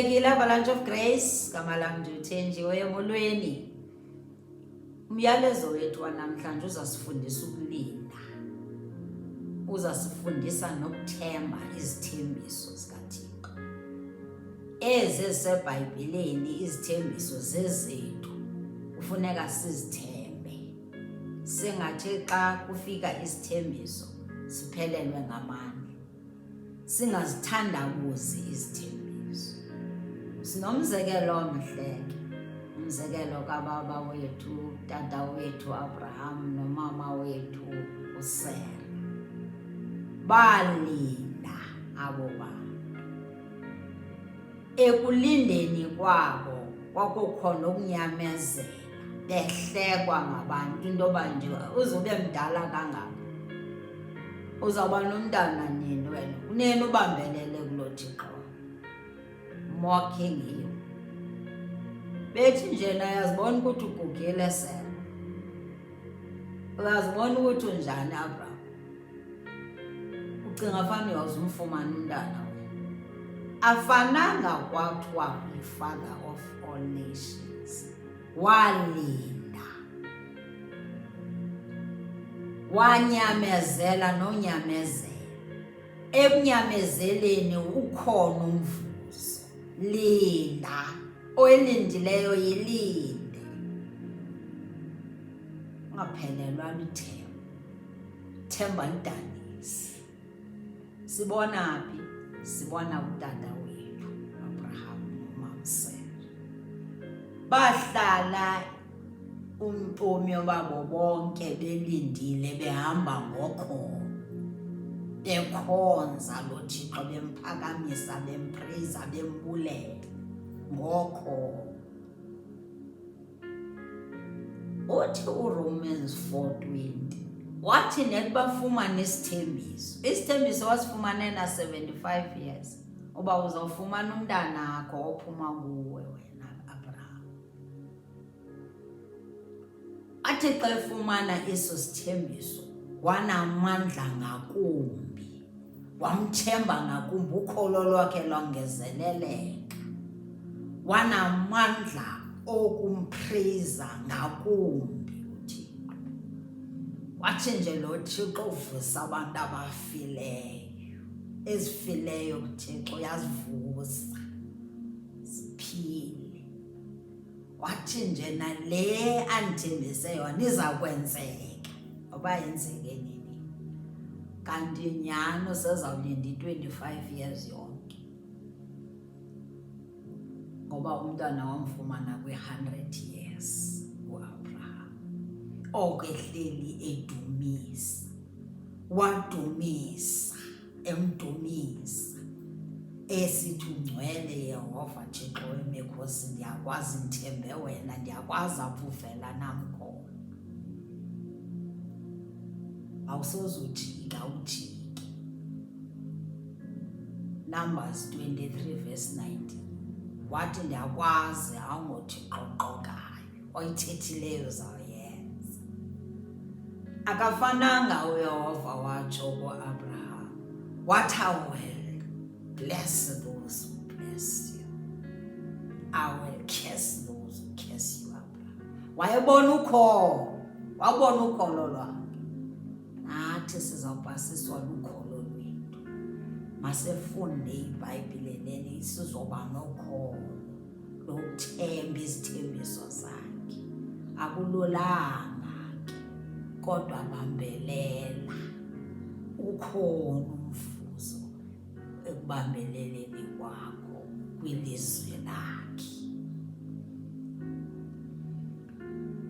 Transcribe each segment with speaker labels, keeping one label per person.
Speaker 1: Avalanche of Grace, Kamalam Dutenji, Oyemolweni. Umyalezo wethu wanamhlanje uzasifundisa ukulinda. Uzasifundisa nokuthemba izithembiso zikaThixo. EzeseBhayibhelini izithembiso zezethu kufuneka sizithembe. Singathi xa kufika isithembiso siphelelwe ngamandla. Singazithandabuzi izithembiso. Sinomzekelo omhle, umzekelo kababa wethu, tata wethu Abraham nomama wethu uSara. Balinda abo bantu. Ekulindeni kwabo kwakukhona ukunyamezela, behlekwa ngabantu intoba nje uzobe mdala kangaka. Uzawuba nomntana nini wena? Kuneni ubambelele kulo Thixo? Mocking you. Bethi nje yazibona ukuthi ugugile Sara. Uyazibona ukuthi unjani Abraham. Ucinga fani uyazumfumana umntana wena. Afananga kwathiwa yi-Father of all nations. Walinda. Wanyamezela nonyamezela. Ebunyamezeleni ukhona umvuzo. Linda. Oyilindileyo yilinde. Ungaphelelwa lithemba. Themba lidanisi. Sibona phi? Sibona utata wethu Abraham nomama Sara. Bahlala umpumi babo bonke belindile behamba ngokhono. Bekhonza lo Thixo bemphakamisa bempraisa bembulela ngokho. Uthi uRomans 4:20 wathi nekubafumana isithembiso. Isithembiso wasifumane na 75 years. Uba uzawufumana umntana wakho ophuma kuwe wena Abraham. Athi xa efumana eso sithembiso wanamandla ngakumbi. Wamthemba ngakumbi, ukholo lwakhe lwangezeleleka. Wanamandla okumpraisa ngakumbi uThixo. Wathi nje lo Thixo uvusa abantu abafileyo. Ezifileyo uThixo uyazivusa ziphile. Wathi nje nale andithembise yona iza kwenzeka. Oba yenzeke nini? Kanti nyano sezawulinda 25 years yonke. Ngoba umntwana wamfumana kwi-100 years uAbraham. Okwehleli edumisa. Wadumisa, emdumisa. Esithi ungcwele Yehova Thixo wemikhosi, ndiyakwazi ndithembe wena, ndiyakwazi apho uvela nam khona. Awusoze ujika ujike. Numbers 23:19. Wathi ndiyakwazi awungoThixo qoqokayo, oyithethileyo uzawuyenza. Akafananga uYehova watsho kuAbraham. What I will bless those who bless you. I will curse those who curse you, Abraham. Wayebona ukholo, wabona ukholo lwakhe. Nathi sizawupasiswa lukholo lwethu. Masefunde iBhayibhile sizoba nokholo lokuthemba izithembiso zakhe. Akululanga ke, kodwa bambelela. Ukhona umvuzo ekubambeleleni kwakho kwilizwe lakhe.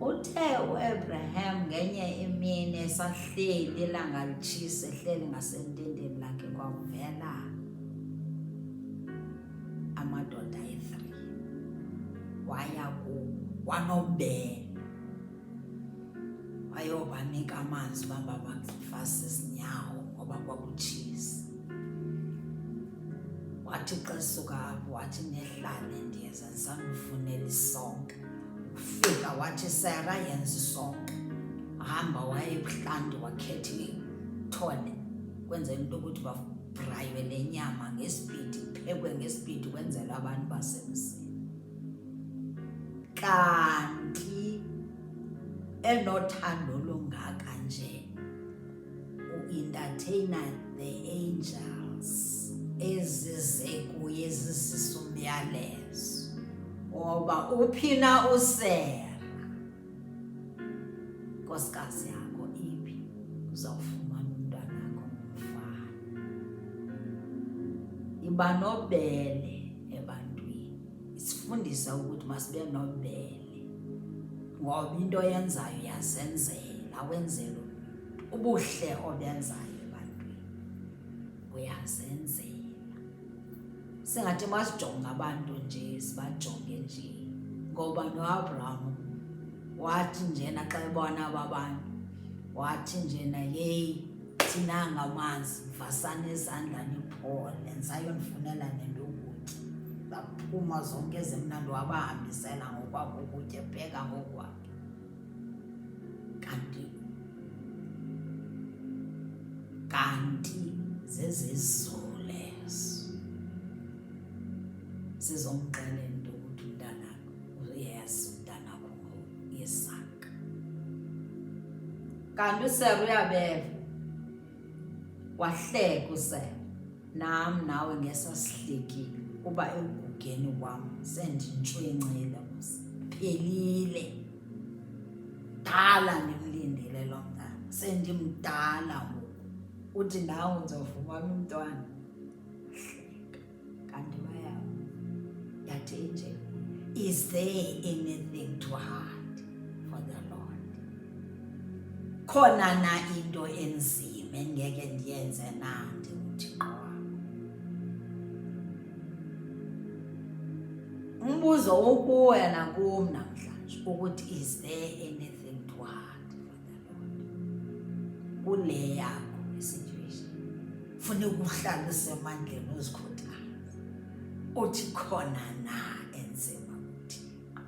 Speaker 1: Uthe uAbraham ngenye imini esahleli ilanga litshisa ehleli ngasentendeni lakhe kwavela amadoda ayi-3. Waya kwanobela. Wayobanika amanzi bamba bafase izinyawo ngoba kwakutshisa. Wathi xa esuka apho wathi nehlale ndiyeza ndisandufunela isonka. Fika wathi Sara yenza isonka. Hamba waye ebuhlanti wakhetha ithole kwenzela into ukuthi kubraywe le nyama ngesipidi, iphekwe ngesipidi kwenzela abantu basemzini. Kanti enothando lungaka nje u-entertaina the angels ezize kuye zizisa umyalezo woba uphina usera nkosikazi yakho iphi uzawufumana umntwana wakho ngumfana. Iba nobele ebantwini, isifundisa ukuthi masibe nobele ngoba into yenzayo yazenzela, wenzela ubuhle obenzayo ebantwini uyazenzela. Singathi masijonge abantu nje sibajonge nje, ngoba noAbraham wathi njena xa ebona ababantu wathi njena yeyi thina ngamanzi mvasane izandla niphole ndisayonifunela nento yokutya. Zaphuma zonke ezimnandi wabahambisela ngokwakho ukutya, epheka ngokwakhe. Kanti zezizolo sizomxelela into ukuthi umntanakho uyazi umntanakho ngoYisaka. Kanti uSera uyabeva, wahleka uSera. Nam nawe ngesasihlekile kuba ekugugeni kwam sendintshwencile phelile. Dala ndimlindile lo mntana, sendimdala ngoku. Uthi nawe uzofumana umntwana. Kanti yathi nje, is there anything too hard for the Lord? Khona na into enzima engeke ndiyenze na ndinguThixo wam? Umbuzo ukuwe nakum namhlanje ukuthi is there anything too hard for the Lord? Kule yakho situation funeka uhlale usemandleni uzikhuthaze uthi khona na enzima kuThixo,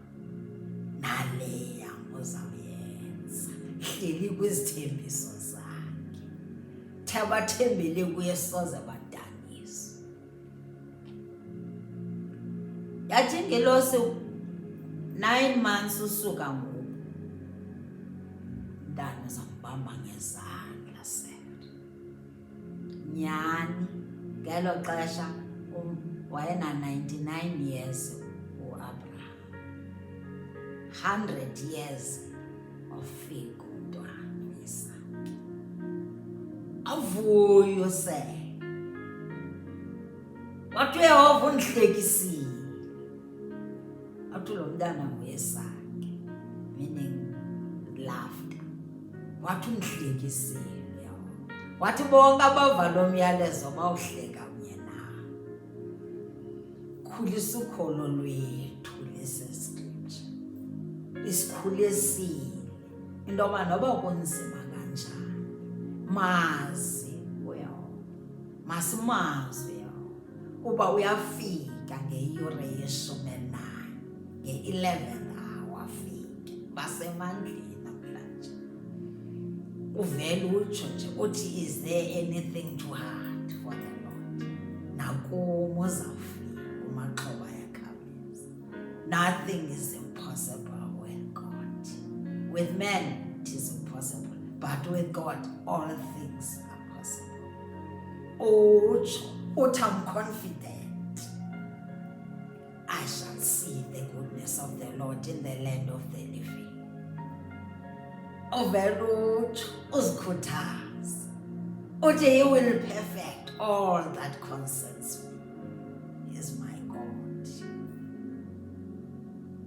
Speaker 1: naleya uzawuyenza. Hleli kwizithembiso zakhe, thabathembele kuye soze badanisa. Yathi ngelosi 9 months usuka ngoku, umntana uzambamba ngezandla Sera. Nyani ngelo xesha wayena 99 years uAbraham, 100 years wafika umntwana uIsaka. Avuyo Sera, wathi uYehova undihlekisile. Wathi lo mntana nguYisaka, meaning laughter. Wathi undihlekisile Yehova. Wathi bonke abava lo myalezo bawuhleka kunye nawe. Khulisa ukholo lwethu lesi-scripture, isikhulisile into yoba noba kunzima kanjani mazi uYehova, masimazi uYehova uba uyafika ngeyure ye-11 nge-11th hour afike. Basemandleni namhlanje uvele utsho nje uthi is there anything too hard for the Lord? Nakum uzawufika kumaxhoba yakhawuleza. Nothing is impossible with God. With men it is impossible, but with God all things are possible. Utsho uthi I'm confident I shall see the goodness of the Lord in the land of the living. Uvele utsho uzikhuthaze uthi he will perfect all that concerns me. Is my God.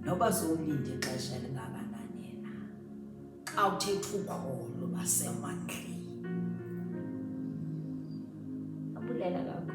Speaker 1: Noba sowulinde ixesha elingakanani na, xa uthetha ukholo basemandleni